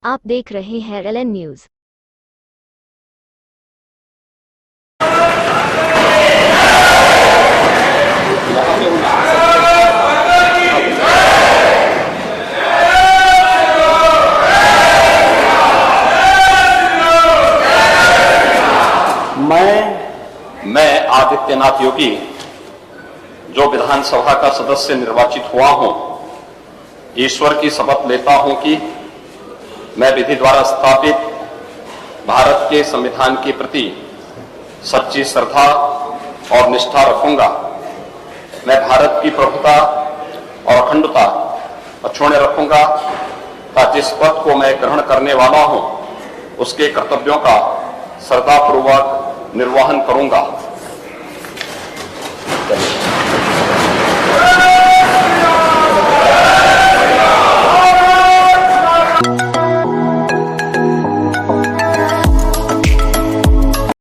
आप देख रहे हैं LN न्यूज। मैं आदित्यनाथ योगी जो विधानसभा का सदस्य निर्वाचित हुआ हूं, ईश्वर की शपथ लेता हूं कि मैं विधि द्वारा स्थापित भारत के संविधान के प्रति सच्ची श्रद्धा और निष्ठा रखूंगा। मैं भारत की प्रभुता और अखंडता अक्षुण्य रखूंगा तथा जिस पद को मैं ग्रहण करने वाला हूं उसके कर्तव्यों का श्रद्धापूर्वक निर्वहन करूंगा।